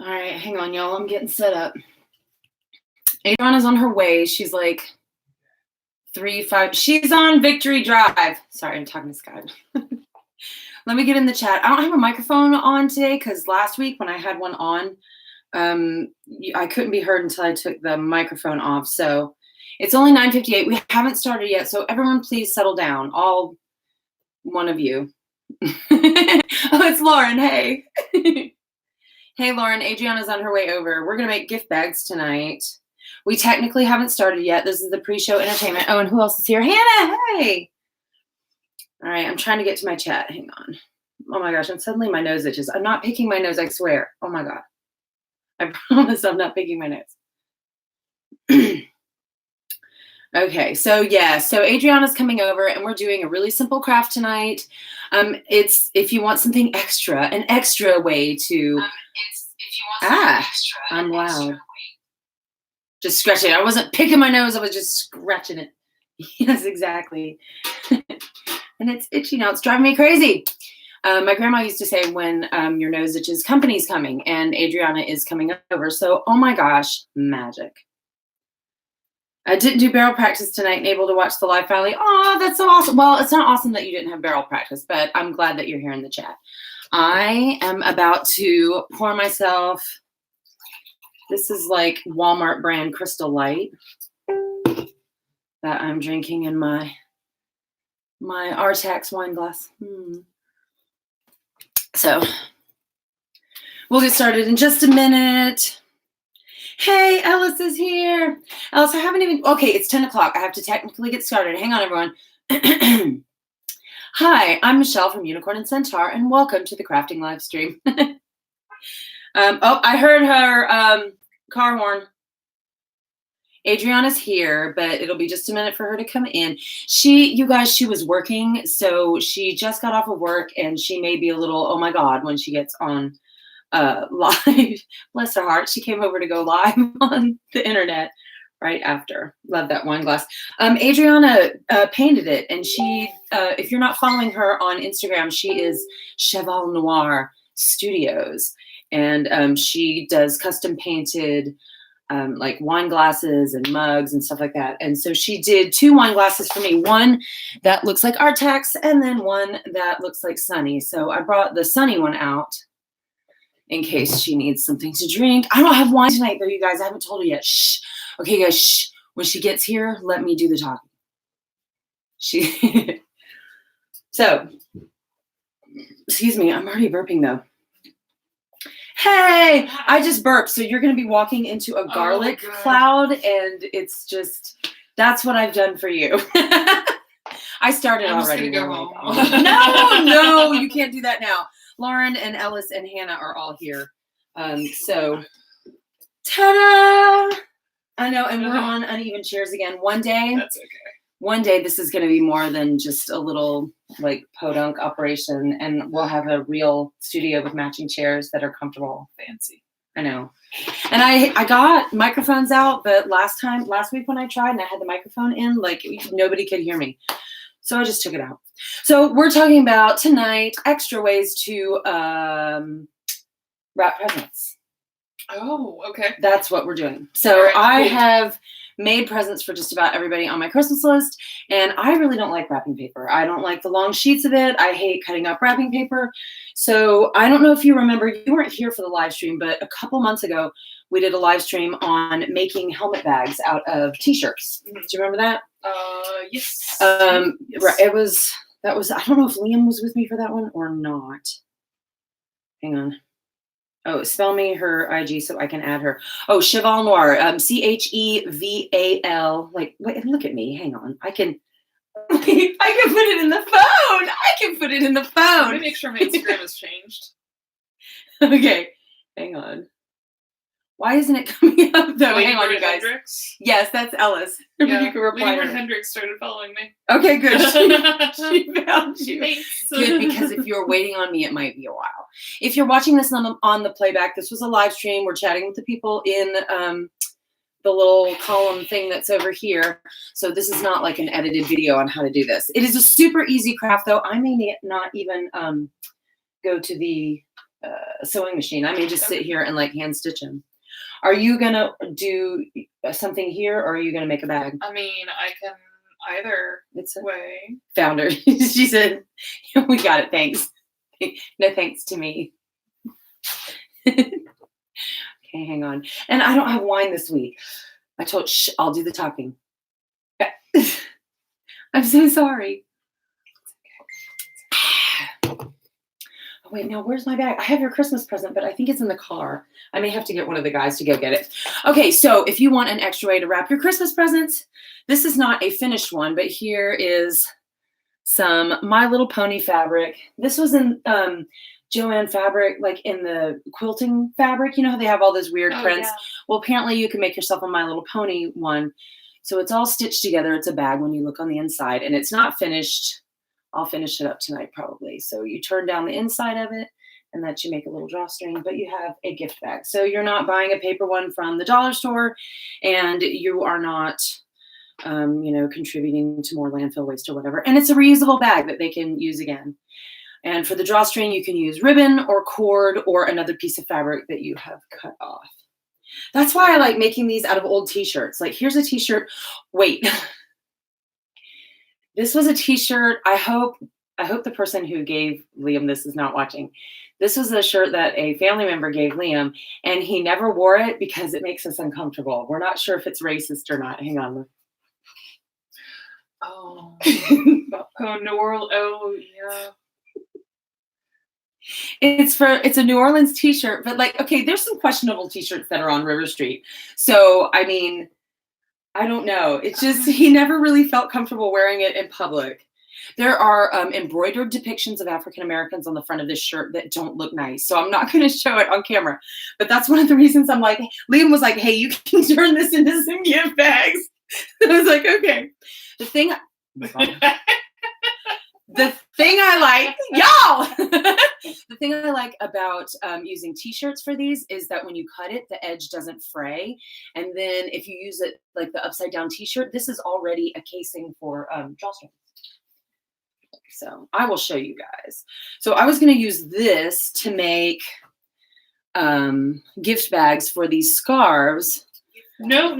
All right, hang on, y'all. I'm getting set up. Adriana's on her way. She's like 3-5. She's on Victory Drive. Sorry, I'm talking to Scott. Let me get in the chat. I don't have a microphone on today because last week when I had one on, I couldn't be heard until I took the microphone off. So it's only 9:58. We haven't started yet. So everyone please settle down. All one of you. Oh, it's Lauren. Hey. Hey, Lauren. Adriana's on her way over. We're going to make gift bags tonight. We technically haven't started yet. This is the pre-show entertainment. Oh, and who else is here? Hannah, hey. All right, I'm trying to get to my chat. Hang on. Oh, my gosh, and suddenly my nose itches. I'm not picking my nose, I swear. Oh, my God. I promise I'm not picking my nose. Okay, so yeah, so Adriana's coming over, and we're doing a really simple craft tonight. It's if you want something extra, an extra way to... I'm loud. Just scratching it. I wasn't picking my nose. I was just scratching it. Yes, exactly. And it's itchy now. It's driving me crazy. My grandma used to say when your nose itches, company's coming. And Adriana is coming over. So, oh my gosh, magic. I didn't do barrel practice tonight and able to watch the live finally. Oh, that's so awesome. Well, it's not awesome that you didn't have barrel practice, but I'm glad that you're here in the chat. I am about to pour myself... This is like Walmart brand Crystal Light that I'm drinking in my Artax wine glass. So we'll get started in just a minute. Hey, Ellis is here. Ellis, I haven't even, okay, it's 10 o'clock. I have to technically get started. Hang on, everyone. Hi, I'm Michelle from Unicorn Centaur, and welcome to the crafting live stream. Oh, I heard her car horn. Adriana's here, but it'll be just a minute for her to come in. You guys, she was working, so she just got off of work, and she may be a little, oh my God, when she gets on live. Bless her heart. She came over to go live on the internet right after. Love that wine glass. Adriana painted it, and she, if you're not following her on Instagram, she is Cheval Noir Studios, and she does custom painted like wine glasses and mugs and stuff like that. And so she did 2 wine glasses for me, one that looks like Artax and then one that looks like Sunny. So I brought the Sunny one out in case she needs something to drink. I don't have wine tonight though, you guys. I haven't told her yet. Shh. Okay, guys, shh. When she gets here, let me do the talking. So, excuse me, I'm already burping though. Hey, I just burped. So you're going to be walking into a garlic cloud, and it's just, that's what I've done for you. I started already. Go home. No, you can't do that now. Lauren and Ellis and Hannah are all here. So, ta-da! I know, and we're on uneven chairs again. One day. That's okay. One day this is going to be more than just a little like podunk operation, and we'll have a real studio with matching chairs that are comfortable. Fancy. I know. And I got microphones out, but last week when I tried and I had the microphone in, like nobody could hear me. So I just took it out. So we're talking about tonight extra ways to wrap presents. Oh, okay. That's what we're doing. So right, I cool. have made presents for just about everybody on my Christmas list, and I really don't like wrapping paper. I don't like the long sheets of it. I hate cutting up wrapping paper. So I don't know if you remember, you weren't here for the live stream, but a couple months ago, we did a live stream on making helmet bags out of t-shirts. Do you remember that? Yes. Yes. Right. That was, I don't know if Liam was with me for that one or not. Hang on. Oh, spell me her IG so I can add her. Oh, Cheval Noir, Cheval. Like, wait, look at me. Hang on. I can put it in the phone. Let me make sure my Instagram has changed. Okay, hang on. Why isn't it coming up though? Lady Hang on, Bird you guys. Hendricks? Yes, that's Ellis. Yeah. You can reply Lady to Bird her. Hendricks started following me. Okay, good. She found you. Thanks. Good, because if you're waiting on me, it might be a while. If you're watching this on the playback, this was a live stream. We're chatting with the people in the little column thing that's over here. So this is not like an edited video on how to do this. It is a super easy craft, though. I may not even go to the sewing machine. I may just sit here and like hand stitch them. Are you gonna do something here, or are you gonna make a bag? I mean, I can either way. Found her. She said, "We got it. Thanks. No thanks to me." Okay, hang on. And I don't have wine this week. I told I'll do the talking. I'm so sorry. Oh, wait, now where's my bag? I have your Christmas present, but I think it's in the car. I may have to get one of the guys to go get it. Okay, so if you want an extra way to wrap your Christmas presents, this is not a finished one, but here is some My Little Pony fabric. This was in Joanne fabric, like in the quilting fabric. You know how they have all those weird prints? Yeah. Well, apparently you can make yourself a My Little Pony one. So it's all stitched together. It's a bag when you look on the inside, and it's not finished. I'll finish it up tonight probably. So you turn down the inside of it, and that you make a little drawstring, but you have a gift bag. So you're not buying a paper one from the dollar store, and you are not, contributing to more landfill waste or whatever. And it's a reusable bag that they can use again. And for the drawstring, you can use ribbon or cord or another piece of fabric that you have cut off. That's why I like making these out of old t-shirts. Like, here's a t-shirt. Wait. This was a t-shirt. I hope the person who gave Liam this is not watching. This was a shirt that a family member gave Liam, and he never wore it because it makes us uncomfortable. We're not sure if it's racist or not. Hang on. Oh, New Orleans. Oh, yeah. It's a New Orleans t-shirt, but like, okay, there's some questionable t-shirts that are on River Street. So, I mean, I don't know. It's just, he never really felt comfortable wearing it in public. There are embroidered depictions of African Americans on the front of this shirt that don't look nice. So I'm not going to show it on camera. But that's one of the reasons I'm like, Liam was like, hey, you can turn this into some gift bags. I was like, okay. The thing I like, y'all, the thing I like about using t-shirts for these is that when you cut it, the edge doesn't fray. And then if you use it like the upside down t-shirt, this is already a casing for drawstrings. So I will show you guys. So I was going to use this to make gift bags for these scarves. No, I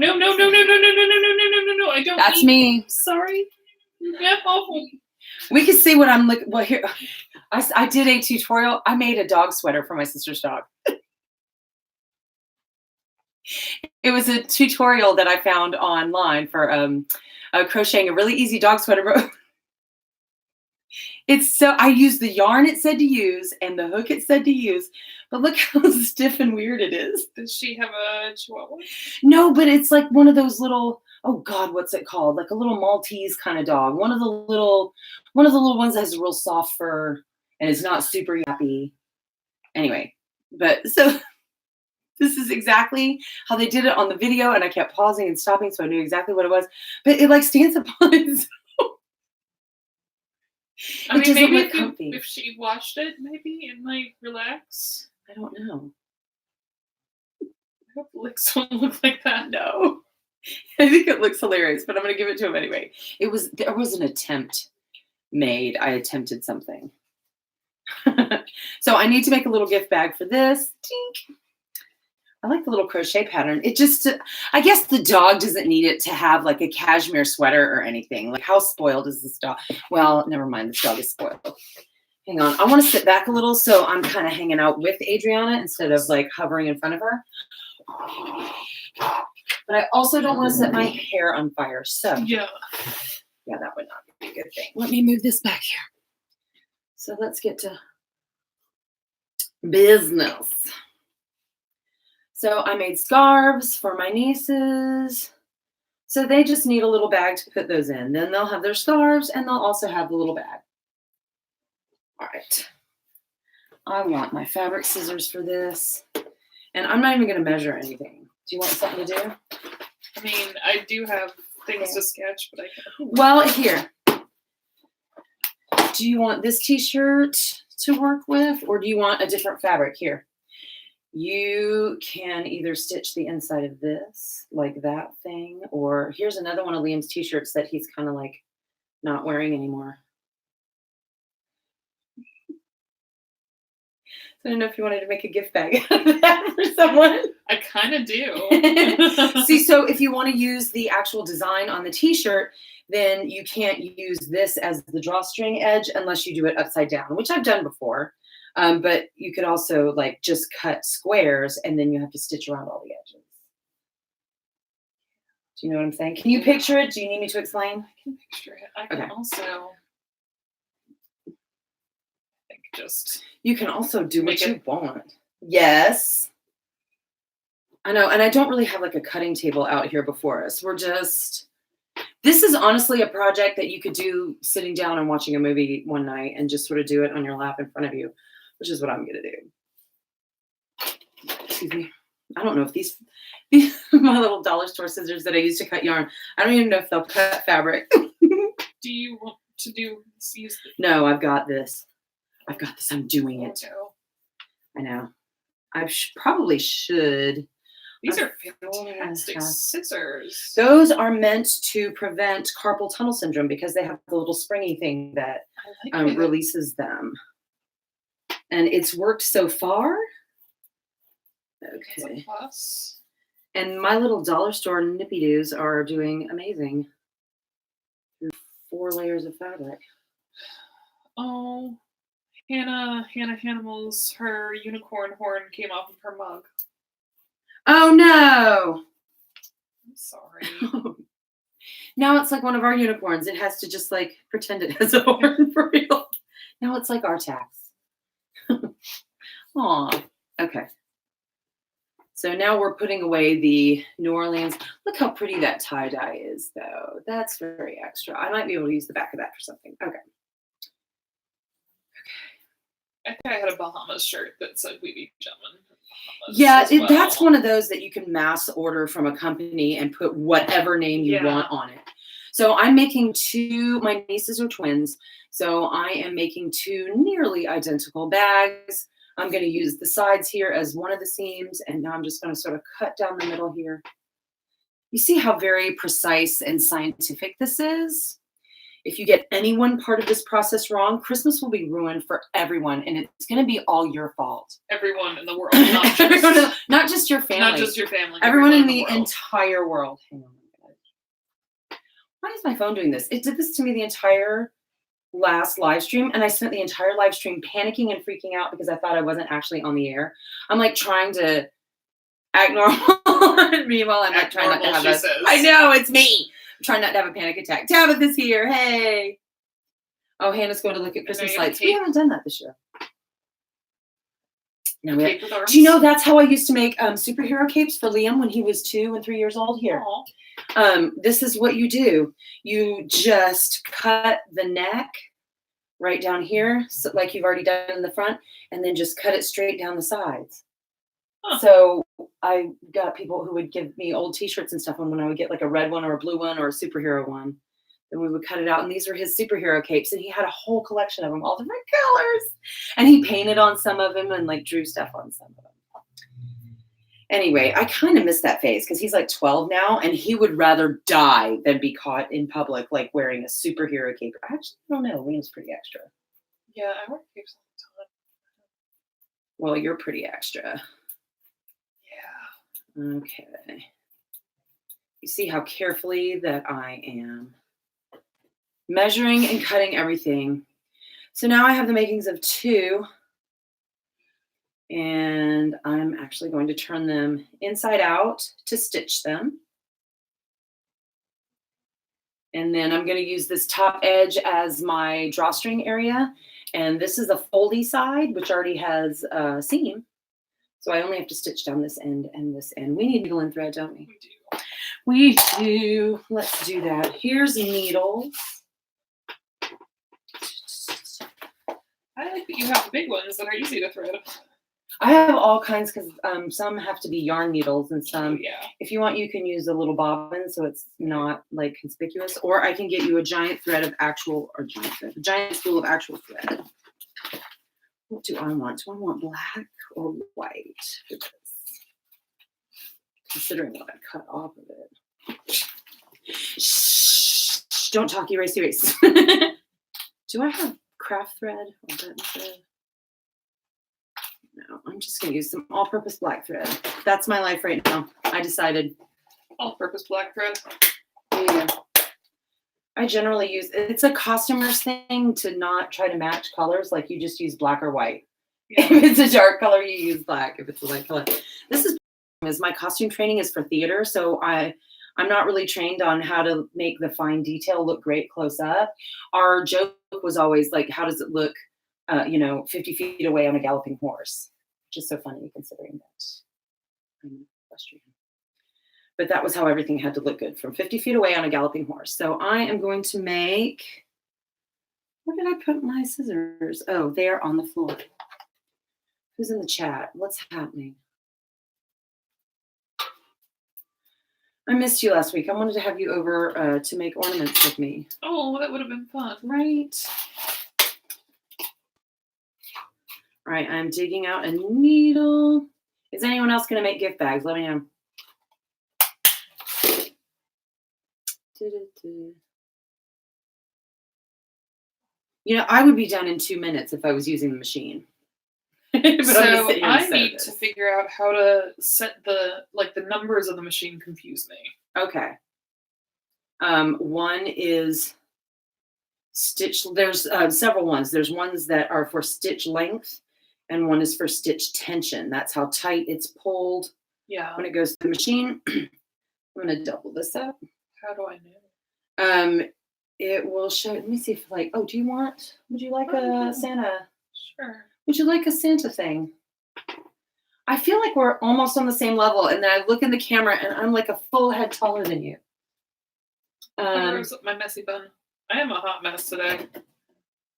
don't. That's me. Sorry. No. We can see what I'm looking. Well, here, I did a tutorial. I made a dog sweater for my sister's dog. It was a tutorial that I found online for crocheting a really easy dog sweater. I used the yarn it said to use and the hook it said to use, but look how stiff and weird it is. Does she have a chihuahua? No, but it's like one of those little, oh God, what's it called? Like a little Maltese kind of dog. One of the little ones that has a real soft fur and is not super yappy. Anyway, but so this is exactly how they did it on the video, and I kept pausing and stopping so I knew exactly what it was. But it like stands upon itself. I mean, maybe if she watched it, maybe it might relax. I don't know. I hope the licks won't look like that. No. I think it looks hilarious, but I'm going to give it to him anyway. There was an attempt made. I attempted something. So I need to make a little gift bag for this. Tink. I like the little crochet pattern. It just, I guess the dog doesn't need it to have like a cashmere sweater or anything. Like, how spoiled is this dog? Well, never mind. This dog is spoiled. Hang on. I want to sit back a little so I'm kind of hanging out with Adriana instead of like hovering in front of her. But I also don't want to set my hair on fire. So yeah, that would not be a good thing. Let me move this back here. So let's get to business. So I made scarves for my nieces. So they just need a little bag to put those in. Then they'll have their scarves and they'll also have the little bag. All right. I want my fabric scissors for this. And I'm not even going to measure anything. Do you want something to do? I mean, I do have things to sketch, but I can't. Well, here. Do you want this t-shirt to work with, or do you want a different fabric? Here. You can either stitch the inside of this, like that thing, or here's another one of Liam's t-shirts that he's kind of like not wearing anymore. I don't know if you wanted to make a gift bag out of that for someone. I kind of do. See, so if you want to use the actual design on the t-shirt, then you can't use this as the drawstring edge unless you do it upside down, which I've done before. But you could also like just cut squares and then you have to stitch around all the edges. Do you know what I'm saying? Can you picture it? Do you need me to explain? I can picture it. I can also you can also do what you want. Yes. I know. And I don't really have like a cutting table out here before us. This is honestly a project that you could do sitting down and watching a movie one night and just sort of do it on your lap in front of you, which is what I'm going to do. Excuse me. I don't know if these my little dollar store scissors that I use to cut yarn, I don't even know if they'll cut fabric. Do you want to use the... No, I've got this. I'm doing it. No. I know. I probably should. These are fantastic scissors. Those are meant to prevent carpal tunnel syndrome because they have the little springy thing that releases them. And it's worked so far. Okay. And my little dollar store nippy-doos are doing amazing. 4 layers of fabric. Oh, Hannah's, her unicorn horn came off of her mug. Oh no! I'm sorry. Now it's like one of our unicorns. It has to just like pretend it has a horn for real. Now it's like our tax. Aw. Okay. So now we're putting away the New Orleans. Look how pretty that tie-dye is, though. That's very extra. I might be able to use the back of that for something. Okay. I think I had a Bahamas shirt that said "We Be Gentlemen." Yeah, that's one of those that you can mass order from a company and put whatever name you want on it. So I'm making 2. My nieces are twins, so I am making 2 nearly identical bags. I'm going to use the sides here as one of the seams, and now I'm just going to sort of cut down the middle here. You see how very precise and scientific this is? If you get any one part of this process wrong, Christmas will be ruined for everyone, and it's going to be all your fault. Everyone in the world, not just your family. Not just your family. Everyone in the entire world. Hang on. Why is my phone doing this? It did this to me the entire last live stream, and I spent the entire live stream panicking and freaking out because I thought I wasn't actually on the air. I'm like trying to act normal, and meanwhile I'm like trying not to have a. I know it's me. I'm trying not to have a panic attack. Tabitha's here. Hey. Oh, Hannah's going to look at Christmas lights. We haven't done that this year. No, do you know that's how I used to make superhero capes for Liam when he was 2 and 3 years old? Here. This is what you do. You just cut the neck right down here, so, like you've already done in the front, and then just cut it straight down the sides. So I got people who would give me old t-shirts and stuff, and when I would get like a red one or a blue one or a superhero one, then we would cut it out, and these were his superhero capes, and he had a whole collection of them, all different colors, and he painted on some of them and like drew stuff on some of them. Anyway, I kind of miss that phase because he's like 12 now, and he would rather die than be caught in public like wearing a superhero cape. I actually don't know. Liam's pretty extra. Yeah, I wear capes all the time. Well, you're pretty extra. Yeah. Okay. You see how carefully that I am measuring and cutting everything. So now I have the makings of 2. And I'm actually going to turn them inside out to stitch them. And then I'm going to use this top edge as my drawstring area. And this is a foldy side, which already has a seam. So I only have to stitch down this end and this end. We need needle and thread, don't we? We do. Let's do that. Here's needles. I like that you have the big ones that are easy to thread. I have all kinds because some have to be yarn needles and some, if you want, you can use a little bobbin so it's not like conspicuous, or I can get you a giant thread of actual, or a giant spool of actual thread. What do I want? Do I want black or white for this? Considering what I cut off of it. Shh, don't talk, erase. Do I have craft thread or button thread? No, I'm just going to use some all-purpose black thread. That's my life right now. I decided. All-purpose black thread. Yeah. I generally use, it's a costumer's thing to not try to match colors. Like you just use black or white. Yeah. If it's a dark color, you use black. If it's a light color. This is my costume training is for theater. So I'm not really trained on how to make the fine detail look great close up. Our joke was always like, how does it look, 50 feet away on a galloping horse? Which is so funny considering that I'm equestrian. But that was how everything had to look good, from 50 feet away on a galloping horse. So I am going to make, where did I put my scissors? Oh, they are on the floor. Who's in the chat? What's happening? I missed you last week. I wanted to have you over to make ornaments with me. Oh, that would have been fun. Right. All right, I'm digging out a needle. Is anyone else going to make gift bags? Let me know. I would be done in 2 minutes if I was using the machine. But so I need to figure out how to set the numbers of the machine confuse me. Okay. One is stitch. There's several ones. There's ones that are for stitch length, and one is for stitch tension. That's how tight it's pulled. Yeah. When it goes to the machine. I'm going to double this up. How do I know? It will show. Let me see if would you like a Santa? Sure. Would you like a Santa thing? I feel like we're almost on the same level, and then I look in the camera and I'm like a full head taller than you. Where's my messy bun? I am a hot mess today.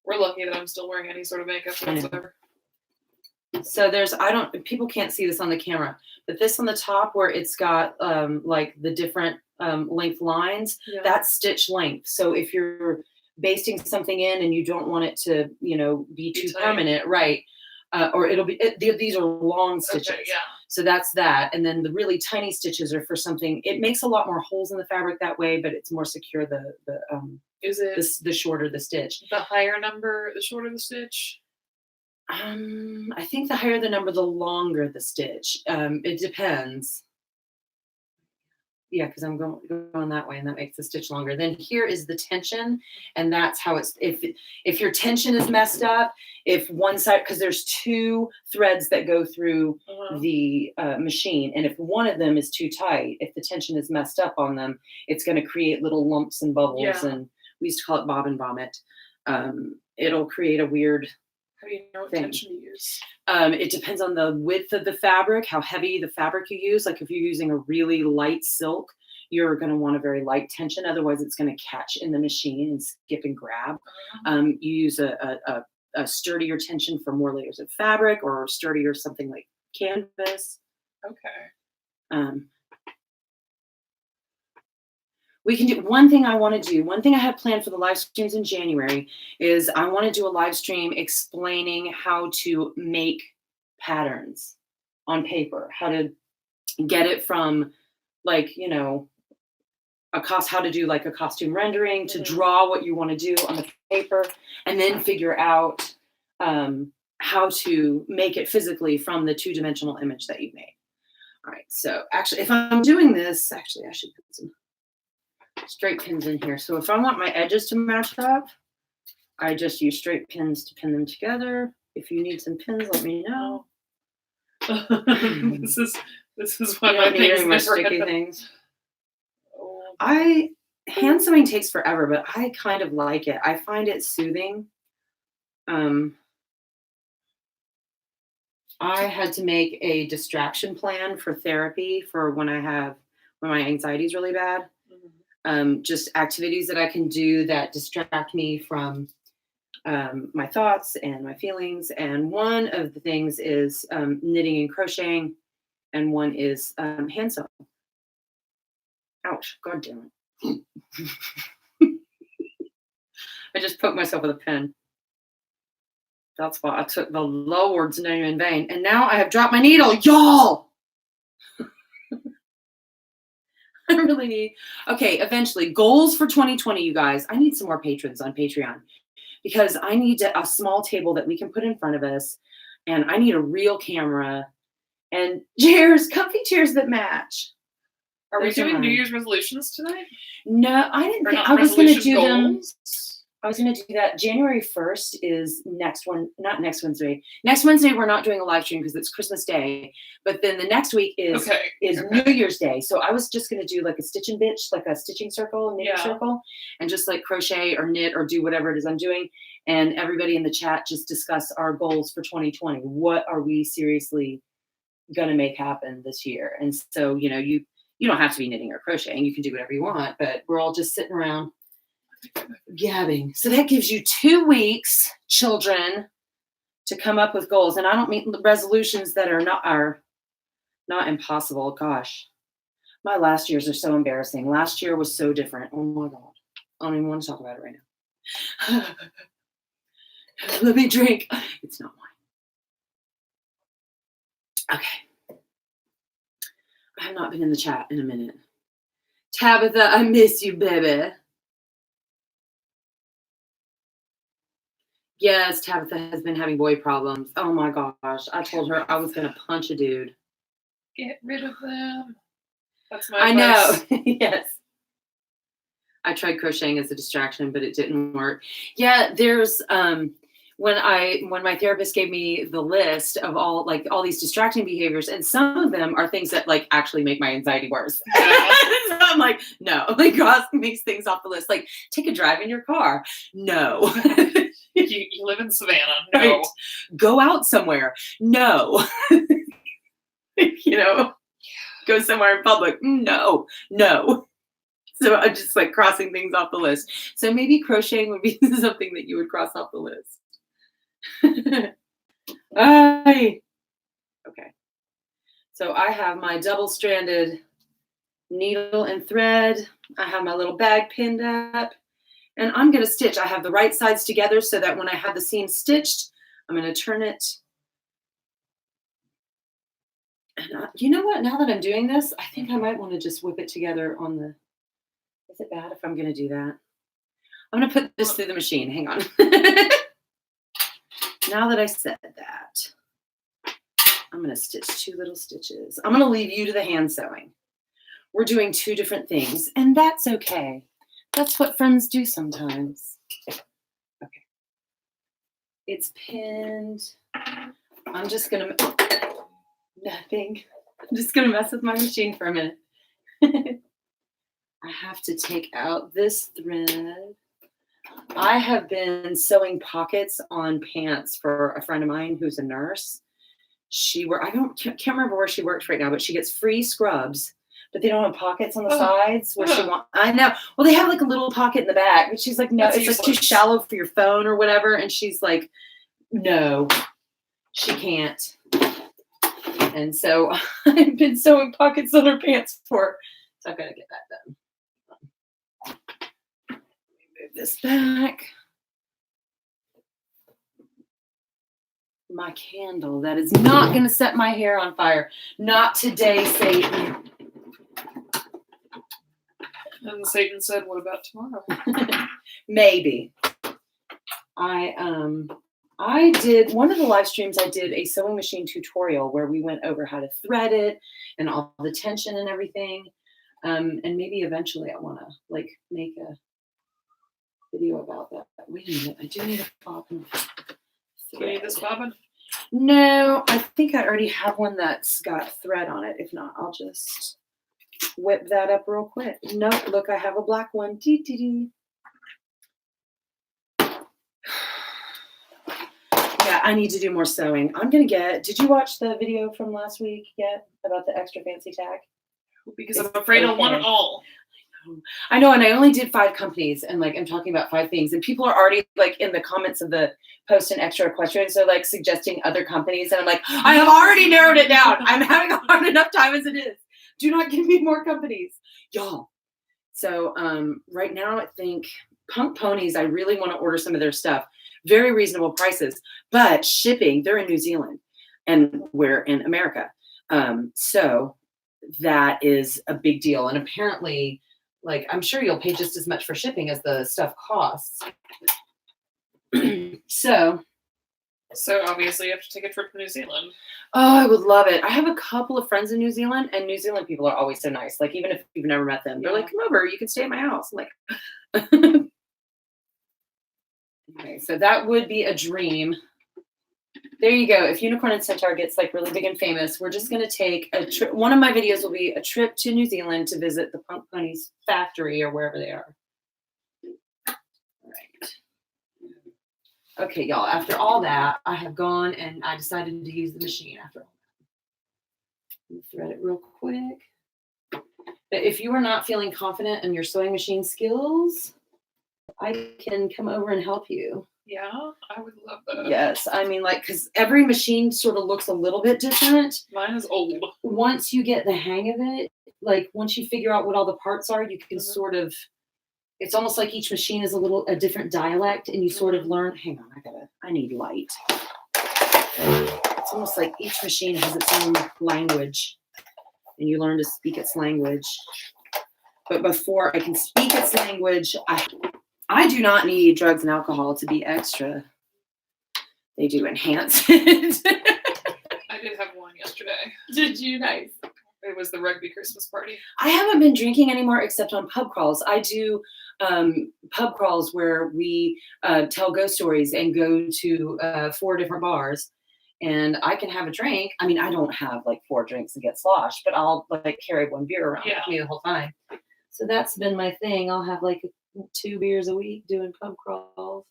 We're lucky that I'm still wearing any sort of makeup whatsoever. So people can't see this on the camera, but this on the top where it's got like the different length lines, that's stitch length. So if you're basting something in and you don't want it to, be too permanent, right? Or these are long stitches. Okay, yeah. So that's that. And then the really tiny stitches are for something, it makes a lot more holes in the fabric that way, but it's more secure the shorter the stitch. The higher number, the shorter the stitch? I think the higher the number, the longer the stitch. It depends. Yeah, because I'm going that way, and that makes the stitch longer. Then here is the tension, and that's how it's. If your tension is messed up, if one side, because there's two threads that go through the machine, and if one of them is too tight, if the tension is messed up on them, it's going to create little lumps and bubbles, and we used to call it bob and vomit. It'll create a weird. How do you know what tension to use? It depends on the width of the fabric, how heavy the fabric you use. Like if you're using a really light silk, you're going to want a very light tension. Otherwise, it's going to catch in the machine and skip and grab. You use a sturdier tension for more layers of fabric, or sturdier something like canvas. Okay. We can do one thing one thing I have planned for the live streams in January is I want to do a live stream explaining how to make patterns on paper, how to get it from how to do like a costume rendering, to draw what you want to do on the paper, and then figure out how to make it physically from the 2-dimensional image that you've made. All right. So actually, if I'm doing this, I should put some straight pins in here. So if I want my edges to match up, I just use straight pins to pin them together. If you need some pins, let me know. This is why my things my sticky things. Hand sewing takes forever, but I kind of like it. I find it soothing. I had to make a distraction plan for therapy for when my anxiety is really bad. Just activities that I can do that distract me from my thoughts and my feelings. And one of the things is knitting and crocheting, and one is hand sewing. Ouch, God damn it. I just poked myself with a pen. That's why I took the Lord's name in vain. And now I have dropped my needle, y'all. I really need. Okay, eventually, goals for 2020, you guys. I need some more patrons on Patreon, because I need a small table that we can put in front of us and I need a real camera and chairs, comfy chairs that match. Are we doing New Year's resolutions tonight? No, I didn't think I was going to do them. I was going to do that. January 1st is not next Wednesday. Next Wednesday, we're not doing a live stream because it's Christmas Day. But then the next week is New Year's Day. So I was just going to do like a stitch and bitch, like a stitching circle, knitting circle, and just like crochet or knit or do whatever it is I'm doing. And everybody in the chat just discuss our goals for 2020. What are we seriously going to make happen this year? And so, you don't have to be knitting or crocheting. You can do whatever you want, but we're all just sitting around gabbing. So that gives you 2 weeks, children, to come up with goals. And I don't mean resolutions that are not impossible. Gosh, my last years are so embarrassing. Last year was so different. Oh my God. I don't even want to talk about it right now. Let me drink. It's not wine. Okay. I have not been in the chat in a minute. Tabitha, I miss you, baby. Yes, Tabitha has been having boy problems. Oh my gosh. I told her I was going to punch a dude. Get rid of them. That's my advice. I know. Yes. I tried crocheting as a distraction, but it didn't work. Yeah, there's when my therapist gave me the list of all these distracting behaviors, and some of them are things that like actually make my anxiety worse. Yeah. So I'm like, no, like cross these things off the list. Like take a drive in your car. No. You live in Savannah. No. Right. Go out somewhere. No. Go somewhere in public. No. So I'm just like crossing things off the list. So maybe crocheting would be something that you would cross off the list. Okay. So I have my double-stranded needle and thread. I have my little bag pinned up. And I'm going to stitch. I have the right sides together so that when I have the seam stitched, I'm going to turn it. And you know what? Now that I'm doing this, I think I might want to just whip it together on the... Is it bad if I'm going to do that? I'm going to put this through the machine. Hang on. Now that I said that, I'm going to stitch 2 little stitches. I'm going to leave you to the hand sewing. We're doing 2 different things, and that's okay. That's what friends do sometimes. Okay. It's pinned. I'm just going to... Nothing. I'm just going to mess with my machine for a minute. I have to take out this thread. I have been sewing pockets on pants for a friend of mine who's a nurse. I can't remember where she works right now, but she gets free scrubs, but they don't have pockets on the sides where she wants. I know. Well, they have like a little pocket in the back, but she's like, no, it's like too shallow for your phone or whatever. And she's like, no, she can't. And so I've been sewing pockets on her pants for her. So I've got to get that done. Move this back. My candle that is not going to set my hair on fire. Not today, Satan. And Satan said, what about tomorrow? Maybe. I did one of the live streams. I did a sewing machine tutorial where we went over how to thread it and all the tension and everything. And maybe eventually I want to like make a video about that. Wait a minute, I do need a bobbin. Do you need this bobbin? No, I think I already have one that's got thread on it. If not, I'll just whip that up real quick. Nope, look, I have a black one. Dee. Yeah, I need to do more sewing. Did you watch the video from last week yet about the extra fancy tag? Because I'm afraid I'll want it all. I know, and I only did 5 companies, and like I'm talking about 5 things, and people are already like in the comments of the post an extra question, so like suggesting other companies, and I'm like, I have already narrowed it down. I'm having a hard enough time as it is. Do not give me more companies, y'all. So right now I think Punk Ponies, I really want to order some of their stuff. Very reasonable prices, but shipping, they're in New Zealand and we're in America. So that is a big deal. And apparently, like, I'm sure you'll pay just as much for shipping as the stuff costs. So So obviously you have to take a trip to New Zealand. Oh, I would love it. I have a couple of friends in New Zealand, and New Zealand people are always so nice. Like, even if you've never met them, they're like, come over, you can stay at my house. I'm like, okay, so that would be a dream. There you go. If Unicorn Centaur gets like really big and famous, we're just going to take a trip. One of my videos will be a trip to New Zealand to visit the Punk Ponies factory or wherever they are. Right. Okay, y'all, after all that, I have gone and I decided to use the machine after all that. Let me thread it real quick. But if you are not feeling confident in your sewing machine skills, I can come over and help you. Yeah, I would love that. Yes, I mean, like, because every machine sort of looks a little bit different. Mine is old. Once you get the hang of it, like, once you figure out what all the parts are, you can sort of, it's almost like each machine is a different dialect, and you sort of learn, hang on, I need light. It's almost like each machine has its own language, and you learn to speak its language. But before I can speak its language, I do not need drugs and alcohol to be extra. They do enhance it. I did have one yesterday. Did you? Nice. It was the rugby Christmas party. I haven't been drinking anymore except on pub crawls. I do pub crawls where we tell ghost stories and go to 4 different bars. And I can have a drink. I mean, I don't have like 4 drinks and get sloshed, but I'll like carry 1 beer around with me the whole time. So that's been my thing. I'll have like 2 beers a week doing pub crawls.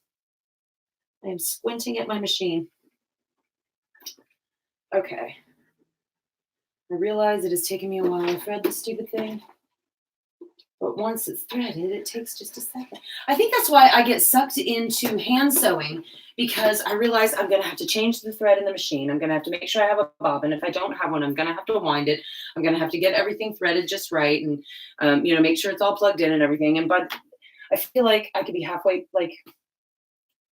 I am squinting at my machine. Okay. I realize it has taken me a while to thread this stupid thing. But once it's threaded, it takes just a second. I think that's why I get sucked into hand sewing, because I realize I'm going to have to change the thread in the machine. I'm going to have to make sure I have a bobbin. If I don't have one, I'm going to have to wind it. I'm going to have to get everything threaded just right and, make sure it's all plugged in and everything. And but I feel like I could be halfway, like,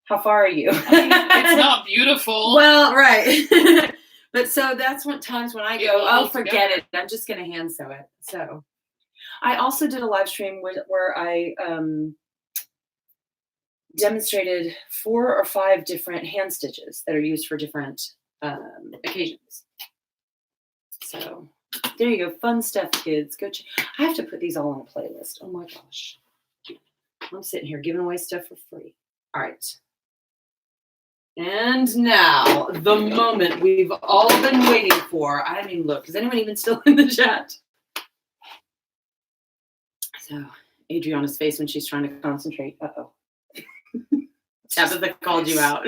how far are you? It's not beautiful. Well, right. But so that's what times when I go, oh, forget it. I'm just going to hand sew it. So I also did a live stream where I demonstrated 4 or 5 different hand stitches that are used for different occasions. So there you go. Fun stuff, kids. Go I have to put these all on a playlist. Oh my gosh. I'm sitting here giving away stuff for free. All right. And now, the moment we've all been waiting for. I mean, look, is anyone even still in the chat? So, Adriana's face when she's trying to concentrate. Uh-oh. Tabitha called you out.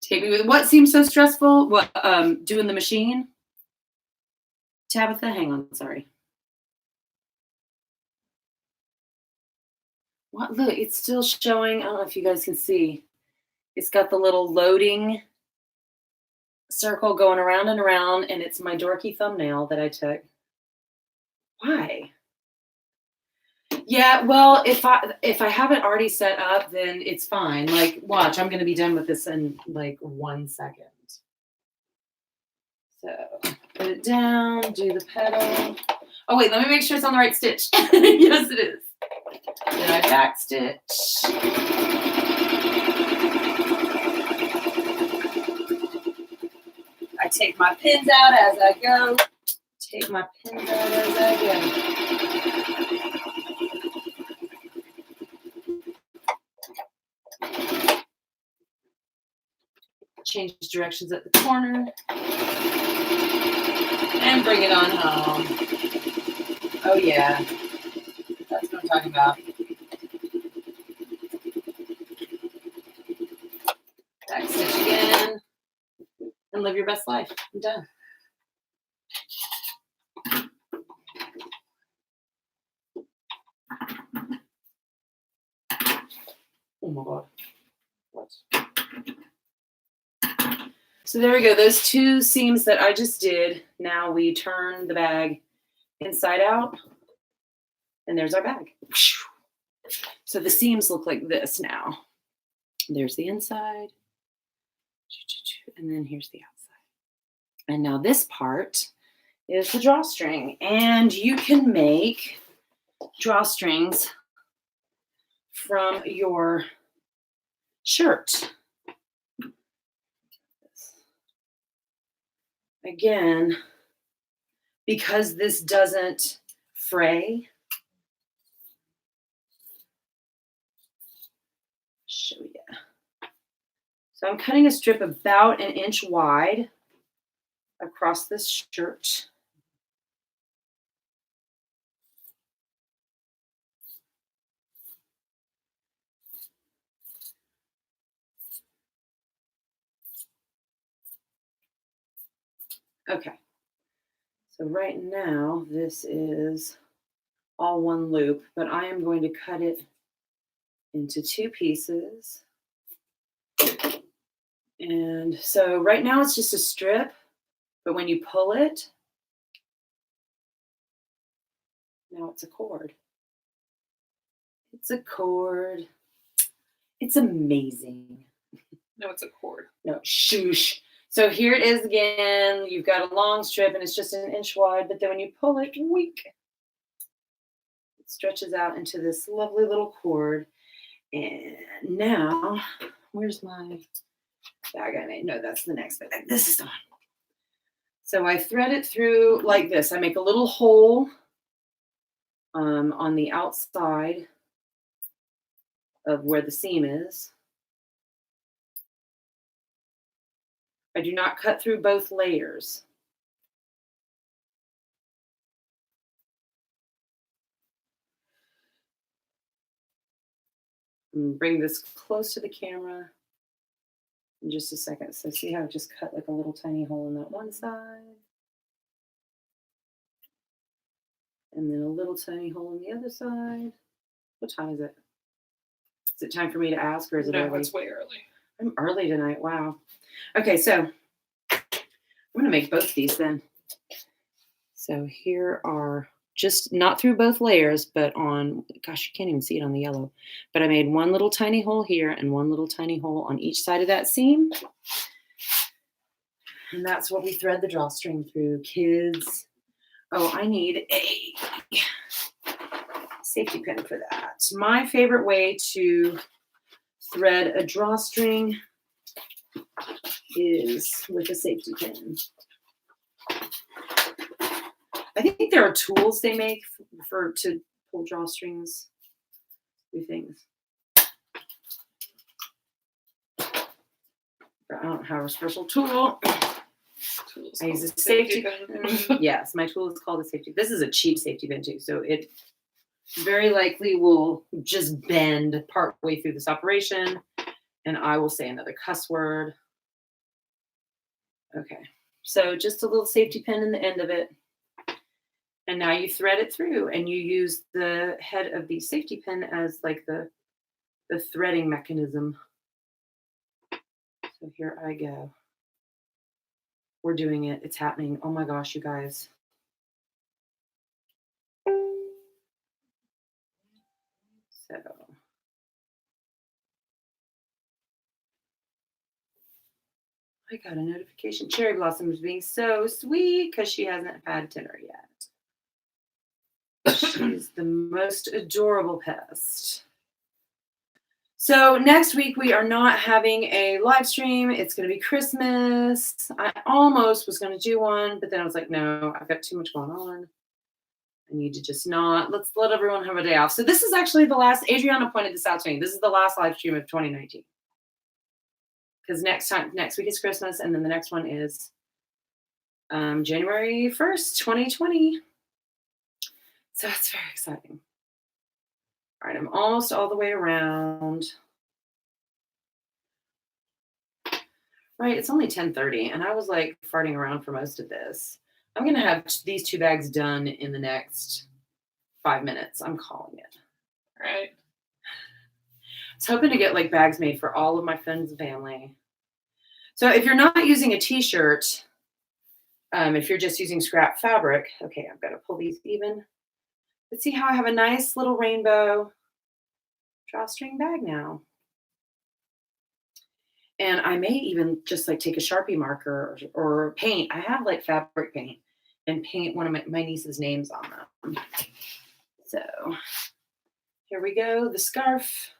Take me with what seems so stressful? What, doing the machine? Tabitha, hang on, sorry. What? Look, it's still showing. I don't know if you guys can see. It's got the little loading circle going around and around, and it's my dorky thumbnail that I took. Why? Yeah, well, if I have it already set up, then it's fine. Like, watch, I'm going to be done with this in like 1 second. So, put it down, do the pedal. Oh, wait, let me make sure it's on the right stitch. Yes, it is. Then I back stitch. I take my pins out as I go. Take my pins out as I go. Change directions at the corner. And bring it on home. Oh yeah. That's what I'm talking about. Back stitch again. And live your best life. I'm done. Oh my God. What? So there we go. Those 2 seams that I just did. Now we turn the bag inside out. And there's our bag. So the seams look like this now. There's the inside. And then here's the outside. And now this part is the drawstring. And you can make drawstrings from your shirt. again, because this doesn't fray, show you. So I'm cutting a strip about 1 inch wide across this shirt. Okay, so right now this is all one loop, but I am going to cut it into 2 pieces. And so right now it's just a strip, but when you pull it, now it's a cord. It's a cord. It's amazing. No, it's a cord. No, shoosh. So here it is again. You've got a long strip and it's just 1 inch wide, but then when you pull it, weak, it stretches out into this lovely little cord. And now, where's my bag I made? No, that's the next bag. This is the one. So I thread it through like this. I make a little hole on the outside of where the seam is. I do not cut through both layers. Bring this close to the camera in just a second. So see how I just cut like a little tiny hole in that one side. And then a little tiny hole on the other side. What time is it? Is it time for me to ask, or is it early? No, it's way early. I'm early tonight. Wow. Okay, so I'm going to make both these then. So here are just not through both layers, but on, gosh, you can't even see it on the yellow. But I made one little tiny hole here and one little tiny hole on each side of that seam. And that's what we thread the drawstring through, kids. Oh, I need a safety pin for that. My favorite way to thread a drawstring is with a safety pin. I think there are tools they make to pull drawstrings through things. But I don't have a special tool. I use a safety pin. Yes, my tool is called a safety pin. This is a cheap safety pin too, so it very likely will just bend partway through this operation, and I will say another cuss word. Okay, so just a little safety pin in the end of it. And now you thread it through, and you use the head of the safety pin as like the threading mechanism. So here I go. We're doing it. It's happening. Oh my gosh, you guys. So I got a notification. Cherry Blossom is being so sweet because she hasn't had dinner yet. She's the most adorable pest. So next week we are not having a live stream. It's going to be Christmas. I almost was going to do one, but then I was like, no, I've got too much going on. I need to just not. Let's let everyone have a day off. So this is actually the last. Adriana pointed this out to me. This is the last live stream of 2019. Because next week is Christmas, and then the next one is January 1st, 2020. So it's very exciting. All right, I'm almost all the way around. Right, it's only 10:30, and I was like farting around for most of this. I'm going to have these 2 bags done in the next 5 minutes. I'm calling it. All right. I was hoping to get like bags made for all of my friends and family. So if you're not using a t-shirt, if you're just using scrap fabric, okay, I've got to pull these even. But see how I have a nice little rainbow drawstring bag now. And I may even just like take a Sharpie marker or paint. I have like fabric paint and paint one of my niece's names on them. So here we go. The scarf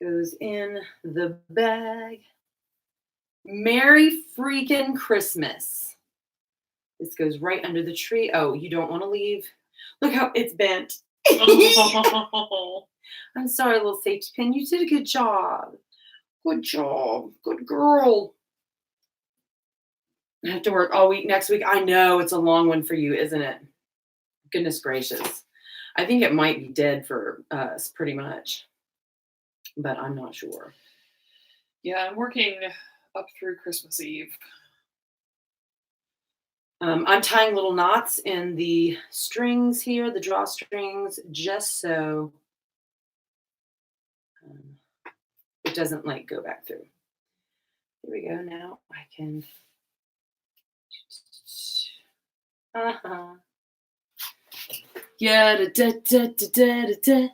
goes in the bag. Merry freaking Christmas. This goes right under the tree. Oh, you don't want to leave? Look how it's bent. I'm sorry, little safety pin. You did a good job. Good job. Good girl. I have to work all week next week. I know it's a long one for you, isn't it? Goodness gracious. I think it might be dead for us pretty much, but I'm not sure. Yeah, I'm working up through Christmas Eve. I'm tying little knots in the strings here, the drawstrings, just so it doesn't like go back through. Here we go. Now I can. Yeah, da da da da da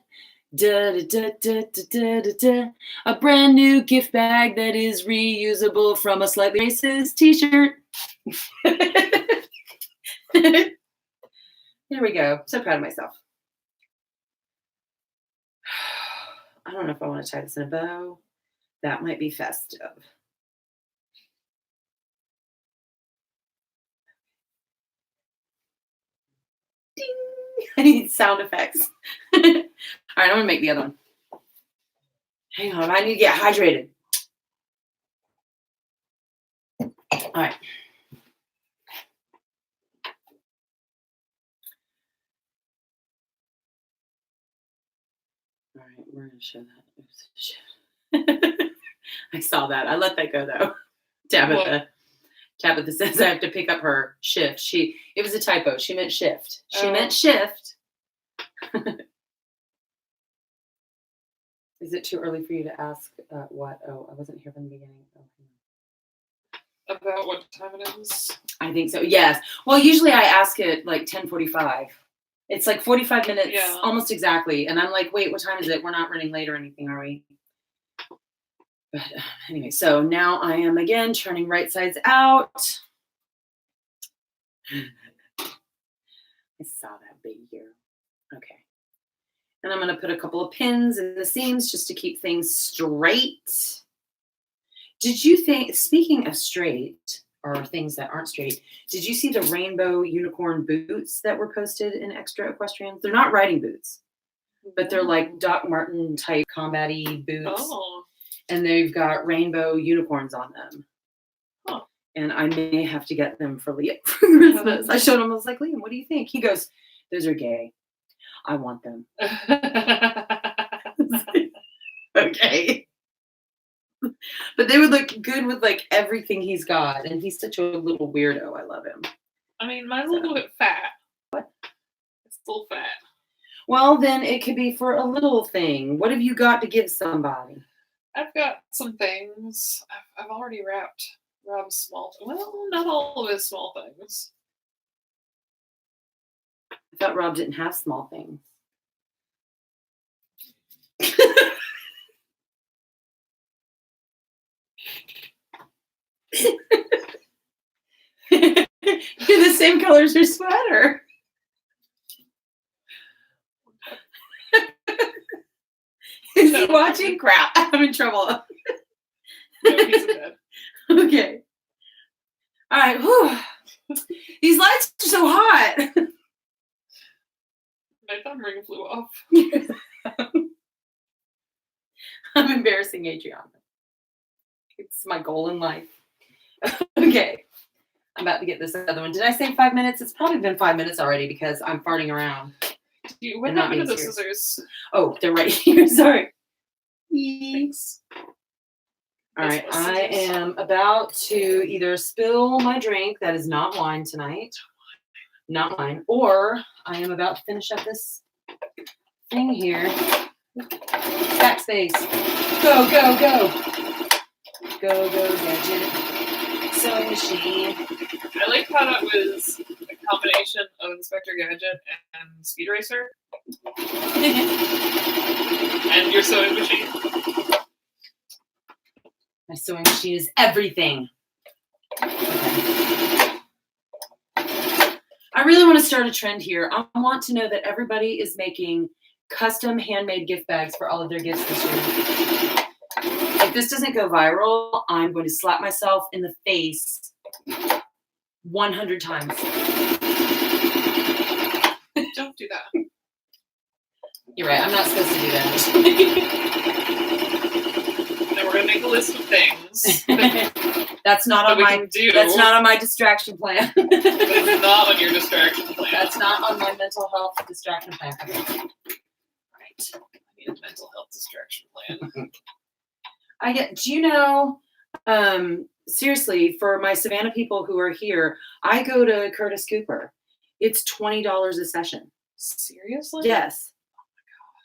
da da da da da da. A brand new gift bag that is reusable from a slightly racist T-shirt. There we go. So proud of myself. I don't know if I want to tie this in a bow. That might be festive. Ding! I need sound effects. All right, I'm going to make the other one. Hang on, I need to get hydrated. All right. All right, we're going to show that. Oops, shit. I saw that. I let that go, though. Tabitha says I have to pick up her shift. It was a typo. She meant shift. She meant shift. Is it too early for you to ask what? Oh, I wasn't here from the beginning. About what time it is? I think so. Yes. Well, usually I ask it like 10:45. It's like 45 minutes, almost exactly. And I'm like, wait, what time is it? We're not running late or anything, are we? But anyway, so now I am again turning right sides out. I saw that big here. Okay. And I'm going to put a couple of pins in the seams just to keep things straight. Did you think, speaking of straight, or things that aren't straight, did you see the rainbow unicorn boots that were posted in Extra Equestrian? They're not riding boots, but they're like Doc Martin type combat-y boots. Oh. And they've got rainbow unicorns on them. Huh. And I may have to get them for Liam for Christmas. I showed him, I was like, Liam, what do you think? He goes, those are gay. I want them. Okay. But they would look good with like everything he's got. And he's such a little weirdo. I love him. I mean, mine's a little bit fat. What? It's still fat. Well, then it could be for a little thing. What have you got to give somebody? I've got some things. I've already wrapped Rob's small. Well, not all of his small things. I thought Rob didn't have small things. You're the same color as your sweater. Is he watching? Crap, I'm in trouble. No, he's in bed. Okay. All right. Whew. These lights are so hot. My thumb ring flew off. I'm embarrassing Adriana. It's my goal in life. Okay. I'm about to get this other one. Did I say 5 minutes? It's probably been 5 minutes already because I'm farting around. What happened to the scissors? Oh, they're right here. Sorry. Thanks. All right. I am about to either spill my drink that is not wine tonight, not wine, or I am about to finish up this thing here. Backspace. Go, go, go. Go, go, gadget. Sewing machine. I like how that was a combination of Inspector Gadget and Speed Racer. And your sewing machine. My sewing machine is everything. Okay. I really want to start a trend here. I want to know that everybody is making custom handmade gift bags for all of their gifts this year. If this doesn't go viral, I'm going to slap myself in the face 100 times. Don't do that. You're right. I'm not supposed to do that. Now we're gonna make a list of things. That's not on my. That's not on my distraction plan. It's not on your distraction plan. That's not on my mental health distraction plan. Okay. Right. I need a mental health distraction plan. Do you know, seriously, for my Savannah people who are here, I go to Curtis Cooper. It's $20 a session. Seriously? Yes.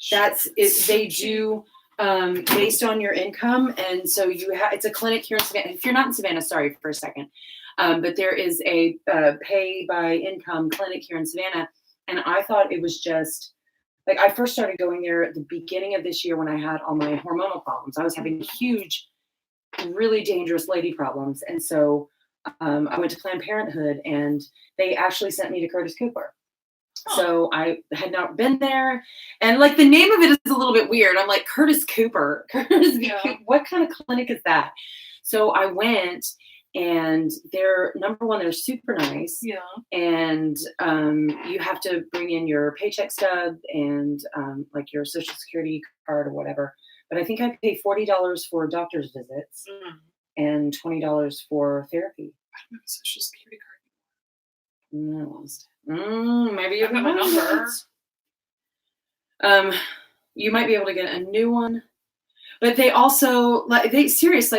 That's it. They do based on your income, and so it's a clinic here in Savannah. If you're not in Savannah, sorry for a second, but there is a pay by income clinic here in Savannah, and I thought it was just like I first started going there at the beginning of this year when I had all my hormonal problems. I was having huge, really dangerous lady problems, and so I went to Planned Parenthood, and they actually sent me to Curtis Cooper. So I had not been there, and like the name of it is a little bit weird. I'm like, Curtis Cooper. What kind of clinic is that? So I went, and they're number one, they're super nice. Yeah. And you have to bring in your paycheck stub and like your social security card or whatever. But I think I pay $40 for doctor's visits and $20 for therapy. I don't have a social security card. No. Maybe you have my number. You might be able to get a new one, but they also like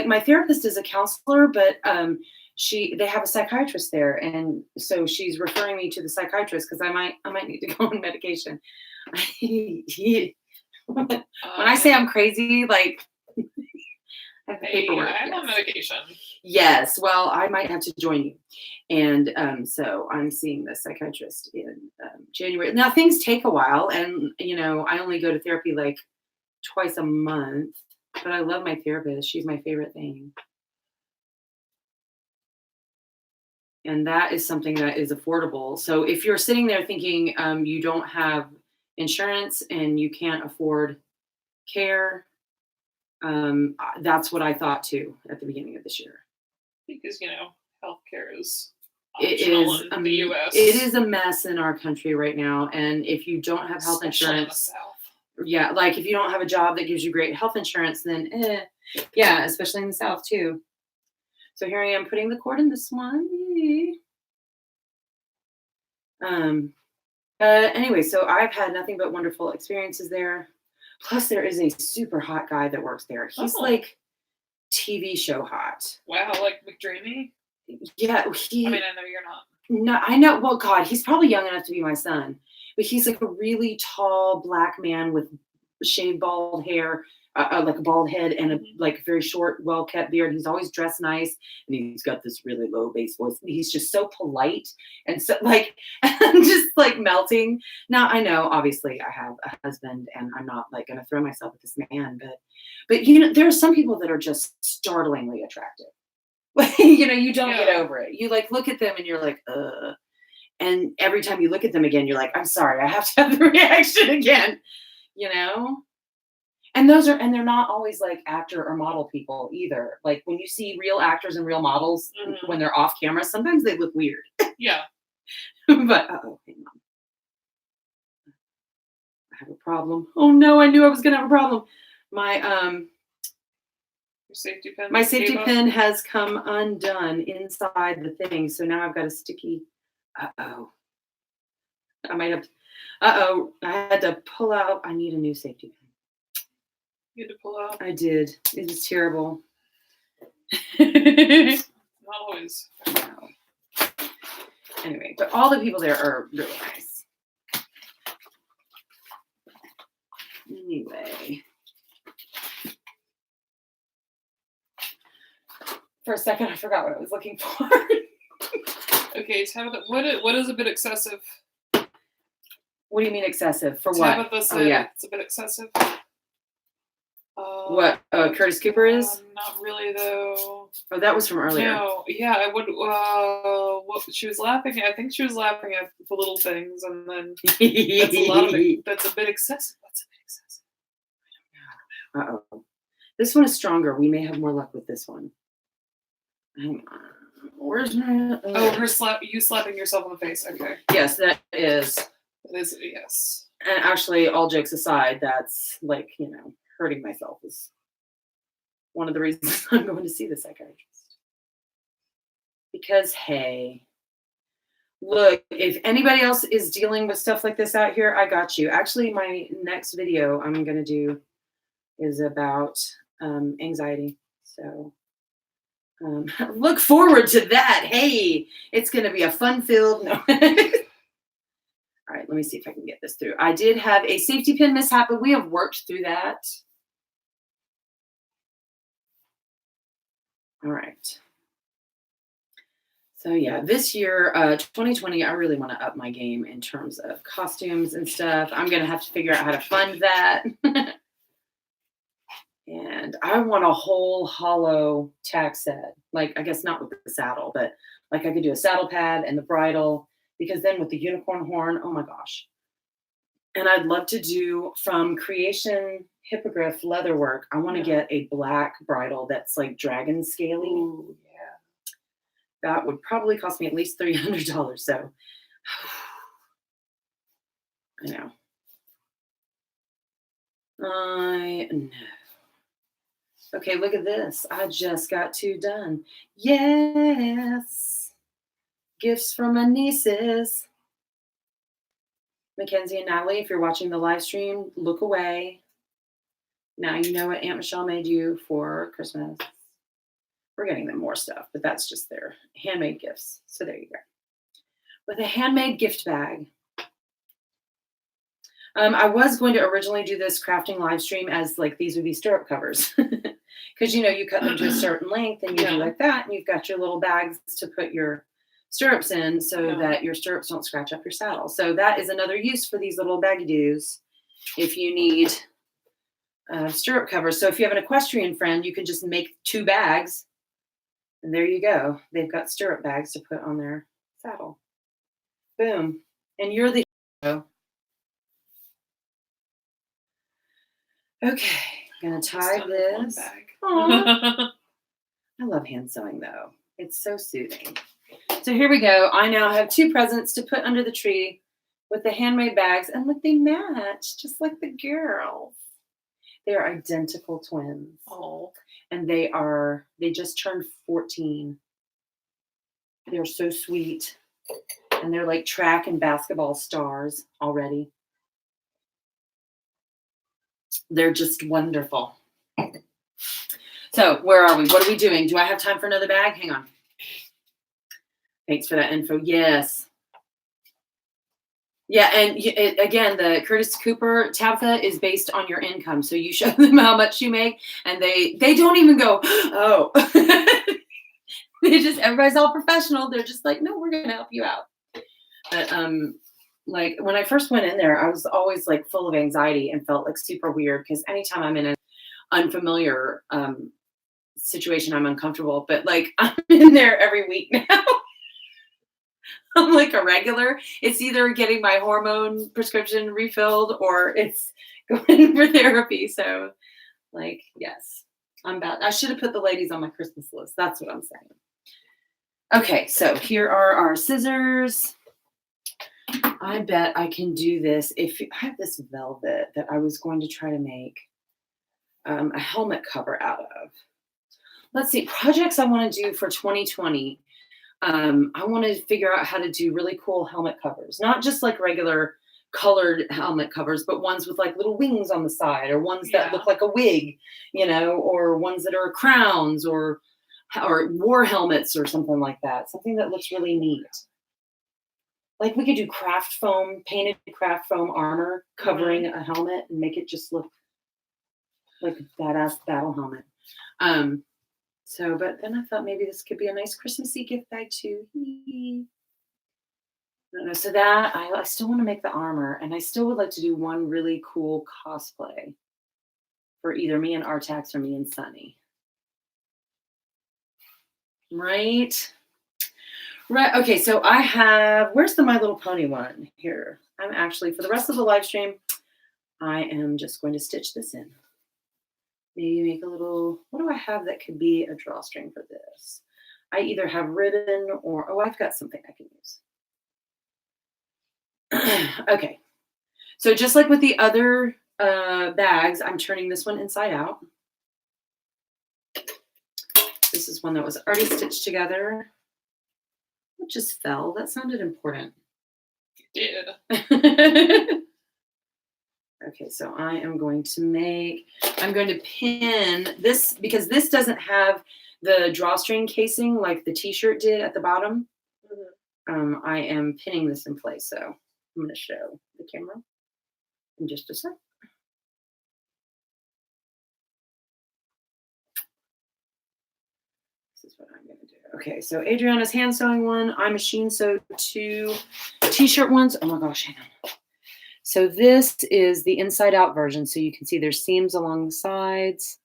my therapist is a counselor, but they have a psychiatrist there, and so she's referring me to the psychiatrist because I might need to go on medication. When I say I'm crazy, like I have paperwork. I'm on medication. Yes, well, I might have to join you. And so I'm seeing the psychiatrist in January. Now, things take a while, and, I only go to therapy like twice a month, but I love my therapist. She's my favorite thing. And that is something that is affordable. So if you're sitting there thinking you don't have insurance and you can't afford care, that's what I thought too at the beginning of this year. Because healthcare is optional in the U.S. It is a mess in our country right now, and if you don't have health insurance, yeah, like if you don't have a job that gives you great health insurance, then yeah, especially in the South too. So here I am putting the cord in this one. Anyway, so I've had nothing but wonderful experiences there. Plus, there is a super hot guy that works there. He's like TV show hot. Wow, like McDreamy? Yeah, I mean, I know you're not. No, I know. Well, God, he's probably young enough to be my son, but he's like a really tall black man with shaved bald hair, like a bald head, and a like very short, well-kept beard. He's always dressed nice, and he's got this really low bass voice. He's just so polite and so like, I'm just like melting. Now I know, obviously, I have a husband, and I'm not like going to throw myself at this man, but there are some people that are just startlingly attractive. You don't get over it. You like look at them, and you're like, ugh. And every time you look at them again, you're like, I'm sorry, I have to have the reaction again. And they're not always like actor or model people either. Like when you see real actors and real models when they're off camera, sometimes they look weird. Yeah. But hang on. I have a problem. Oh no, I knew I was gonna have a problem. My your safety pin. My safety pin has come undone inside the thing, so now I've got a sticky. I might have. I had to pull out. I need a new safety pin. You had to pull out? I did. It was terrible. Not always. No. Anyway, but all the people there are really nice. Anyway. For a second, I forgot what I was looking for. Okay, Tabitha, what is a bit excessive? What do you mean excessive? For what? Tabitha said it's a bit excessive. What Curtis Cooper is? Not really, though. Oh, that was from earlier. No, yeah, I would. What she was laughing at? I think she was laughing at the little things, and then that's a lot of it. That's a bit excessive. What's a bit excessive? Uh-oh. This one is stronger. We may have more luck with this one. Hang on. Where's my... you slapping yourself in the face. Okay. Yes, that is. That is, yes. And actually, all jokes aside, that's like, hurting myself is one of the reasons I'm going to see the psychiatrist. Because, hey, look, if anybody else is dealing with stuff like this out here, I got you. Actually, my next video I'm going to do is about anxiety. So look forward to that. Hey, it's going to be a fun-filled... No. All right, let me see if I can get this through. I did have a safety pin mishap, but we have worked through that. All right. So yeah, this year, 2020, I really want to up my game in terms of costumes and stuff. I'm going to have to figure out how to fund that. And I want a whole hollow tack set. Like, I guess not with the saddle, but like I could do a saddle pad and the bridle, because then with the unicorn horn, oh my gosh. And I'd love to do from Creation Hippogriff Leatherwork. I want to get a black bridle that's like dragon scaly. Ooh, yeah. That would probably cost me at least $300. So I know. I know. Okay, look at this. I just got 2 done. Yes. Gifts from my nieces. Mackenzie and Natalie, if you're watching the live stream, look away. Now you know what Aunt Michelle made you for Christmas. We're getting them more stuff, but that's just their handmade gifts. So there you go. With a handmade gift bag. I was going to originally do this crafting live stream as like these would be stirrup covers. Because, you cut them to a certain length and you do like that. And you've got your little bags to put your stirrups in so that your stirrups don't scratch up your saddle. So that is another use for these little baggy doos if you need stirrup covers. So if you have an equestrian friend, you can just make 2 bags. And there you go. They've got stirrup bags to put on their saddle. Boom. And you're the hero. Okay, I'm going to tie this. I love hand sewing, though. It's so soothing. So here we go. I now have 2 presents to put under the tree with the handmade bags. And look, they match, just like the girls. They are identical twins. Oh. And they just turned 14. They're so sweet. And they're like track and basketball stars already. They're just wonderful. So where are we? What are we doing? Do I have time for another bag? Hang on. Thanks for that info. Yes. Yeah, and again, the Curtis Cooper Tabitha is based on your income. So you show them how much you make, and they don't even go, oh. Everybody's all professional. They're just like, no, we're going to help you out. But like when I first went in there, I was always like full of anxiety and felt like super weird because anytime I'm in an unfamiliar situation, I'm uncomfortable. But like I'm in there every week now. I'm like a regular. It's either getting my hormone prescription refilled or it's going for therapy. So like, yes, I should have put the ladies on my Christmas list. That's what I'm saying. Okay, so here are our scissors. I bet I can do this. I have this velvet that I was going to try to make a helmet cover out of. Let's see, projects I want to do for 2020. I want to figure out how to do really cool helmet covers, not just like regular colored helmet covers, but ones with like little wings on the side or ones that look like a wig, or ones that are crowns or war helmets or something like that. Something that looks really neat. Like we could do painted craft foam armor covering a helmet and make it just look like a badass battle helmet. But then I thought maybe this could be a nice Christmassy gift bag too. I don't know. So that I still want to make the armor, and I still would like to do one really cool cosplay for either me and Artax or me and Sunny. Right. Okay, so I have, where's the My Little Pony one? Here. I'm actually, for the rest of the live stream, I am just going to stitch this in. maybe make a little, what do I have that could be a drawstring for this? I either have ribbon or, oh, I've got something I can use. Okay. So just like with the other bags, I'm turning this one inside out. This is one that was already stitched together. It just fell. That sounded important. It did. Okay, so I am going to pin this because this doesn't have the drawstring casing like the t-shirt did at the bottom. Mm-hmm. I am pinning this in place, so I'm going to show the camera in just a sec. This is what I'm going to do. Okay, so Adriana's hand sewing one. I machine sewed 2 t-shirt ones. Oh my gosh, hang on. So this is the inside out version. So you can see there's seams along the sides,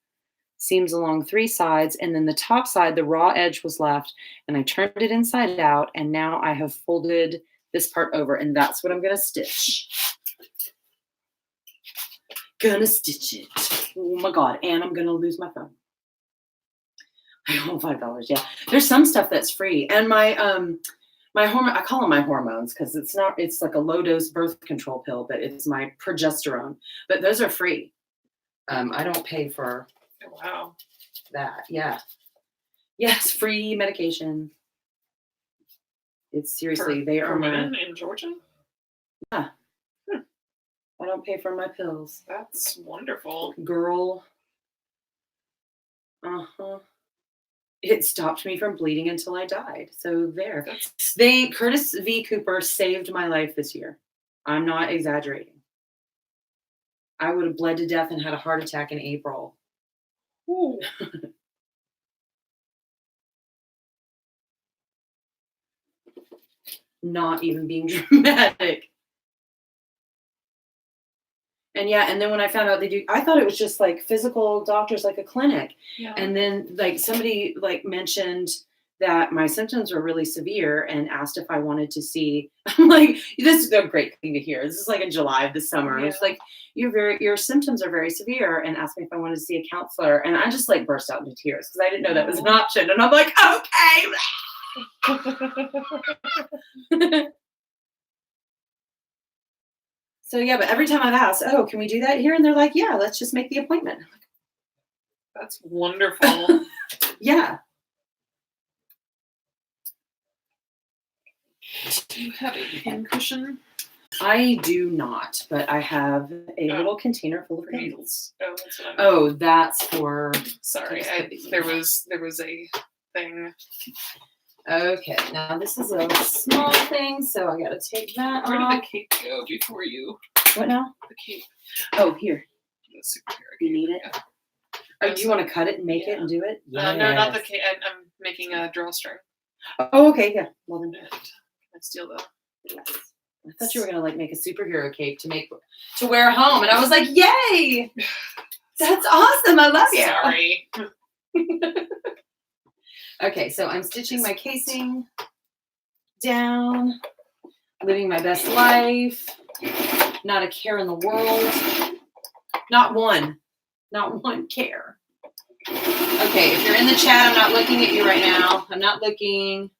seams along 3 sides, and then the top side, the raw edge was left, and I turned it inside out, and now I have folded this part over, and that's what I'm going to stitch. Gonna stitch it. Oh my God, and I'm going to lose my phone. I owe $5, yeah. There's some stuff that's free, and my hormone, I call them my hormones because it's like a low dose birth control pill, but it's my progesterone. But those are free. I don't pay for that. Yeah. Yes, free medication. It's seriously, they are women in Georgia? Yeah. I don't pay for my pills. That's wonderful. Girl. Uh-huh. It stopped me from bleeding until I died. So there. Curtis V. Cooper saved my life this year. I'm not exaggerating. I would have bled to death and had a heart attack in April. Ooh. Not even being dramatic. And yeah, and then when I found out I thought it was just like physical doctors, like a clinic. Yeah. And then like somebody like mentioned that my symptoms were really severe and asked if I wanted to see. I'm like, this is a great thing to hear. This is like in July of the summer. Yeah. It's like your symptoms are very severe, and asked me if I wanted to see a counselor. And I just like burst out into tears because I didn't know that was an option. And I'm like, okay. So yeah, but every time I've asked, oh, can we do that here? And they're like, yeah, let's just make the appointment. That's wonderful. Yeah. Do you have a pin cushion? I do not, but I have a little container full of pins. Oh, that's what I mean. Oh, that's for. Sorry, there was a thing. Okay, now this is a small thing, so I gotta take that off. Where did the cape go before you? What now? The cape. Oh, here. The superhero you need it? Yeah. Oh, do you want to cut it and make it and do it? Yes. No, not the cape. I'm making a drawstring. Oh, okay, yeah. Well then. Can I steal the? Yes. I thought you were gonna like make a superhero cape to wear home, and I was like, yay! That's awesome. I love you. Sorry. Okay, so I'm stitching my casing down, living my best life, not a care in the world, not one care. Okay, if you're in the chat, I'm not looking at you right now. I'm not looking.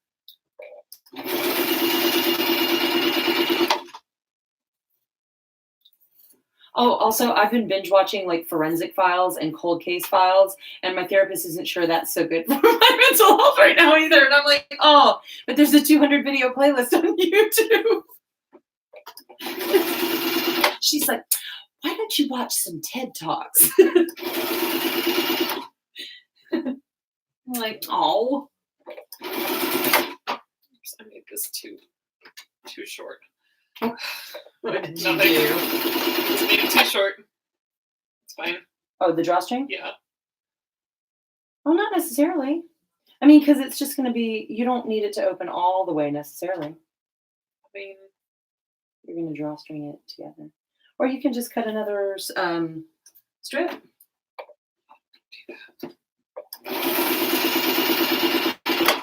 Oh, also, I've been binge watching like Forensic Files and Cold Case Files, and my therapist isn't sure that's so good for my mental health right now either. And I'm like, oh, but there's a 200 video playlist on YouTube. She's like, why don't you watch some TED Talks? I'm like, oh. I made this too short. What did you do? It's made it too short. It's fine. Oh, the drawstring? Yeah. Well, not necessarily. I mean, because it's just going to be, you don't need it to open all the way necessarily. I mean, you're going to drawstring it together. Or you can just cut another strip. Do that.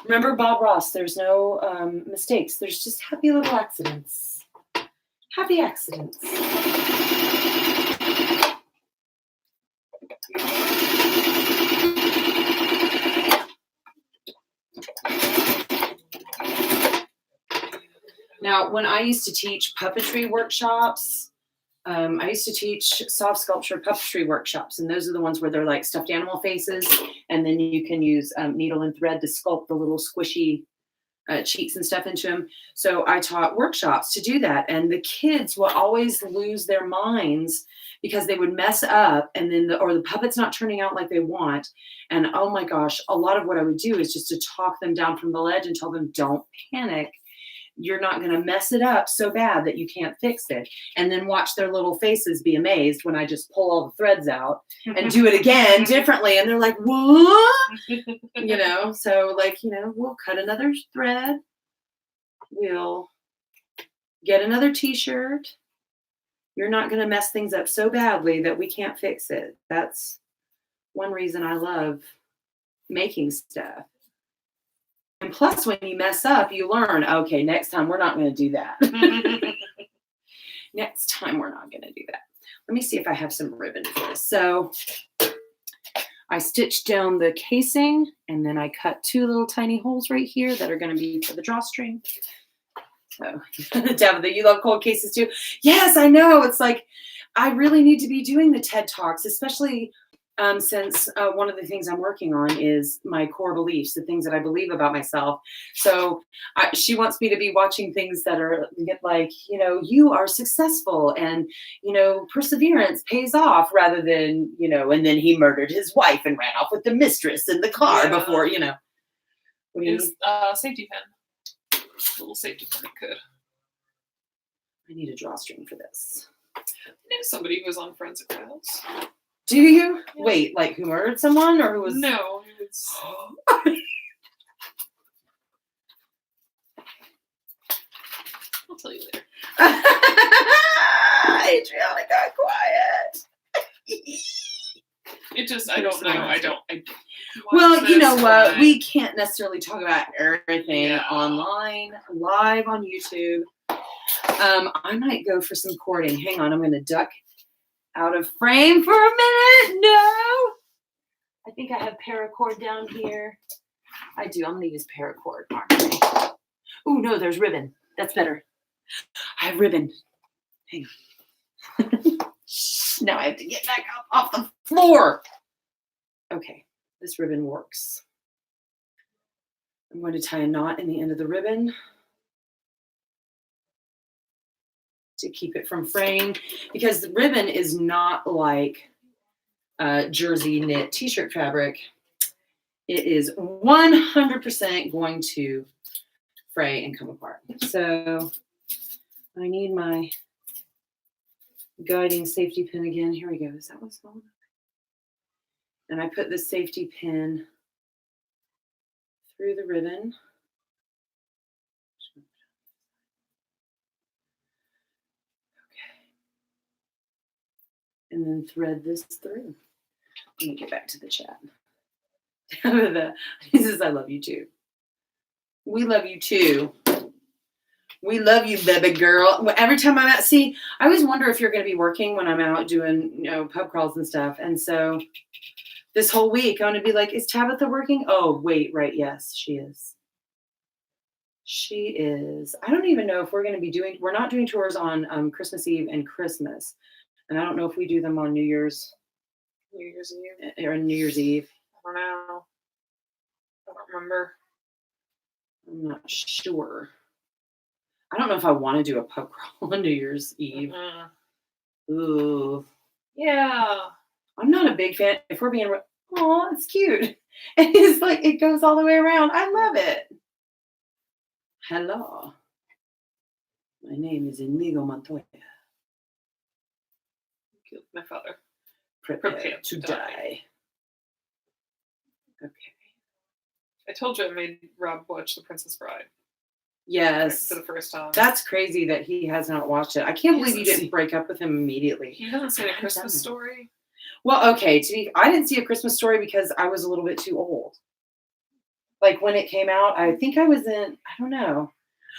Remember Bob Ross, there's no mistakes. There's just happy little accidents. Happy accidents. Now, when I used to teach puppetry workshops, I used to teach soft sculpture puppetry workshops, and those are the ones where they're like stuffed animal faces, and then you can use needle and thread to sculpt the little squishy cheeks and stuff into them. So I taught workshops to do that, and the kids will always lose their minds because they would mess up, and then the puppet's not turning out like they want. And oh my gosh, a lot of what I would do is just to talk them down from the ledge and tell them, don't panic. You're not going to mess it up so bad that you can't fix it. And then watch their little faces be amazed when I just pull all the threads out and do it again differently. And they're like, what? So like, we'll cut another thread. We'll get another t-shirt. You're not going to mess things up so badly that we can't fix it. That's one reason I love making stuff. And plus, when you mess up, you learn, okay, next time we're not going to do that. Next time we're not going to do that. Let me see if I have some ribbon for this. So I stitched down the casing, and then I cut 2 little tiny holes right here that are going to be for the drawstring. So, Tabitha, you love cold cases too? Yes, I know. It's like, I really need to be doing the TED Talks, especially since one of the things I'm working on is my core beliefs, the things that I believe about myself. So she wants me to be watching things that are like, you are successful and, perseverance pays off, rather than, and then he murdered his wife and ran off with the mistress in the car before, What do you need? Safety pin. A little safety pin could. I need a drawstring for this. I knew somebody who was on Forensic Files. Do you? Yeah. Wait, like who murdered someone or who was? No, it's. I'll tell you later. Adriana got quiet. It just, I don't know. Well, you know what? We can't necessarily talk about everything online, live on YouTube. I might go for some cording. Hang on, I'm going to duck out of frame for a minute. No. I think I have paracord down here. I do. I'm going to use paracord. Oh, no, there's ribbon. That's better. I have ribbon. Hang on. Now I have to get back up off the floor. Okay, this ribbon works. I'm going to tie a knot in the end of the ribbon to keep it from fraying, because the ribbon is not like jersey knit t-shirt fabric. It is 100% going to fray and come apart. So I need my guiding safety pin again. Here we go. Is that what's going on? And I put the safety pin through the ribbon. And then thread this through. Let me get back to the chat. He says, I love you too. We love you too. We love you, baby girl. Every time I'm out, see, I always wonder if you're going to be working when I'm out doing, pub crawls and stuff. And so this whole week, I'm going to be like, is Tabitha working? Oh, wait, right. Yes, she is. She is. I don't even know if we're not doing tours on Christmas Eve and Christmas. And I don't know if we do them on New Year's Eve. Or New Year's Eve. I don't know. I don't remember. I'm not sure. I don't know if I want to do a pub crawl on New Year's Eve. Ooh. Yeah. I'm not a big fan. If we're being, oh, it's cute. And it's like, it goes all the way around. I love it. Hello. My name is Inigo Montoya. Killed my father. Prepare to die. Okay. I told you I made Rob watch The Princess Bride. Yes. For the first time. That's crazy that he has not watched it. I can't believe you didn't break up with him immediately. He hasn't seen A Christmas Story. Well, okay. I didn't see A Christmas Story because I was a little bit too old. Like when it came out, I think I was in, I don't know.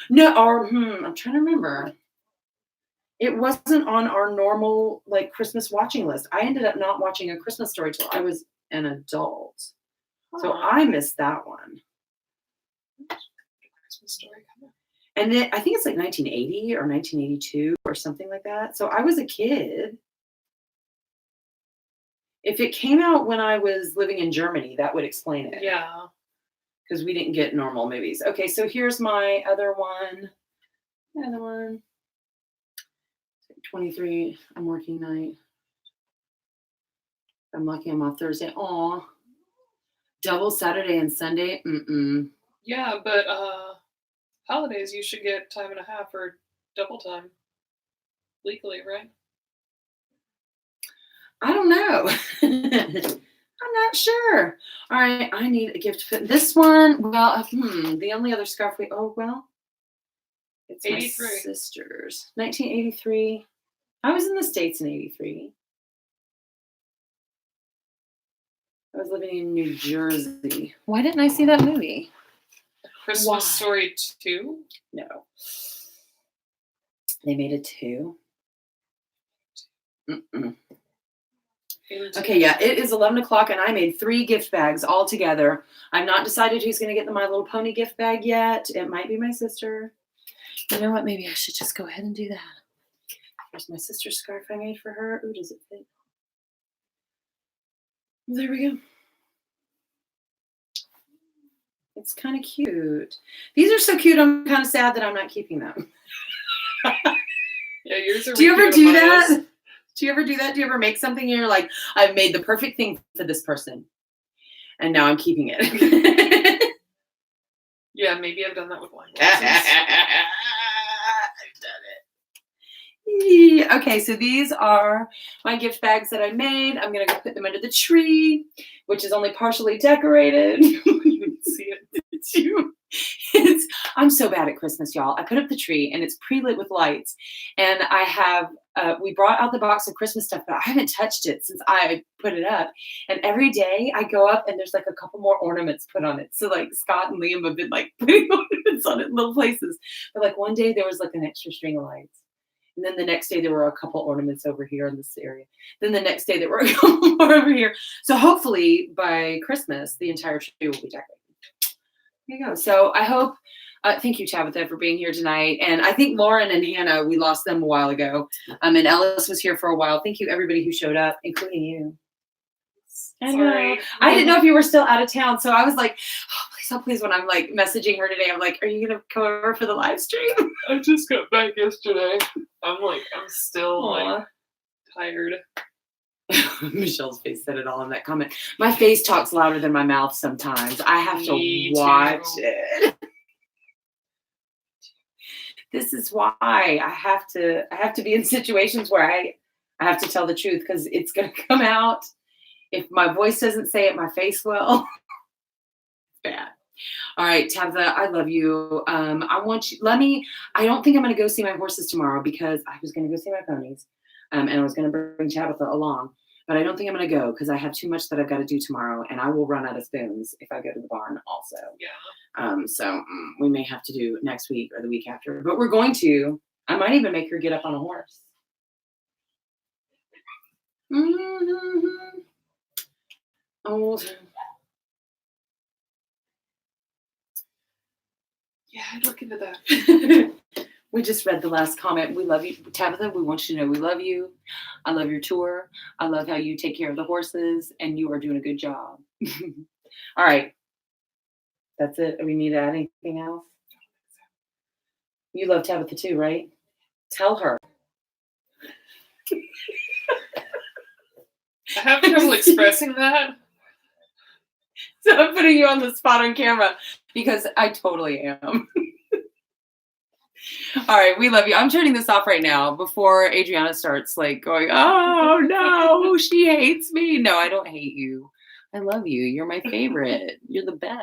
No, or I'm trying to remember. It wasn't on our normal like Christmas watching list. I ended up not watching A Christmas Story till I was an adult. So I missed that one. Christmas Story coming. And then I think it's like 1980 or 1982 or something like that. So I was a kid. If it came out when I was living in Germany, that would explain it. Yeah. Because we didn't get normal movies. Okay, so here's my other one. The other one. 23. I'm working night. I'm lucky I'm off Thursday. Aw. Double Saturday and Sunday. Mm-mm. Yeah, but holidays you should get time and a half or double time. Legally, right? I don't know. I'm not sure. All right, I need a gift to put this one. Well, the only other scarf it's 83. My sister's. 1983. I was in the States in 83. I was living in New Jersey. Why didn't I see that movie? Christmas Story 2? No. They made a 2? Mm-mm. Okay, yeah, it is 11 o'clock and I made 3 gift bags all together. I've not decided who's going to get the My Little Pony gift bag yet. It might be my sister. You know what? Maybe I should just go ahead and do that. Here's my sister's scarf I made for her. Ooh, does it fit? There we go. It's kind of cute. These are so cute. I'm kind of sad that I'm not keeping them. Yeah, yours are. Do you ever do that? Do you ever do that? Do you ever make something and you're like, I've made the perfect thing for this person, and now I'm keeping it? Yeah, maybe I've done that with wine I've done it. Okay, so these are my gift bags that I made. I'm gonna go put them under the tree, which is only partially decorated. You can see it. I'm so bad at Christmas, y'all. I put up the tree and it's pre-lit with lights, and I have we brought out the box of Christmas stuff, but I haven't touched it since I put it up. And every day I go up and there's like a couple more ornaments put on it. So like Scott and Liam have been like putting ornaments on it in little places. But like one day there was like an extra string of lights. And then the next day there were a couple ornaments over here in this area. Then the next day there were a couple more over here. So hopefully by Christmas, the entire tree will be decorated. There you go. So I hope, thank you, Tabitha, for being here tonight. And I think Lauren and Hannah, we lost them a while ago. And Ellis was here for a while. Thank you, everybody who showed up, including you. Sorry. I didn't know if you were still out of town. So I was like, oh, please, when I'm like messaging her today, I'm like, are you going to come over for the live stream? I just got back yesterday. I'm still like tired. Michelle's face said it all in that comment. My face talks louder than my mouth sometimes. I have to watch it. This is why I have to be in situations where I have to tell the truth, because it's gonna come out. If my voice doesn't say it, my face will. Bad. All right, Tabitha, I love you. I want you. I don't think I'm gonna go see my horses tomorrow because I was gonna go see my ponies. And I was going to bring Tabitha along, but I don't think I'm going to go because I have too much that I've got to do tomorrow, and I will run out of spoons if I go to the barn also. Yeah. So we may have to do next week or the week after, but we're going to. I might even make her get up on a horse. Mm-hmm. Oh. Yeah, I'd look into that. We just read the last comment. We love you, Tabitha. We want you to know we love you. I love your tour. I love how you take care of the horses, and you are doing a good job. All right. That's it. Do we need to add anything else? You love Tabitha too, right? Tell her. I have trouble expressing that. So I'm putting you on the spot on camera because I totally am. All right, we love you. I'm turning this off right now before Adriana starts like going, oh no, she hates me. No, I don't hate you. I love you. You're my favorite. You're the best.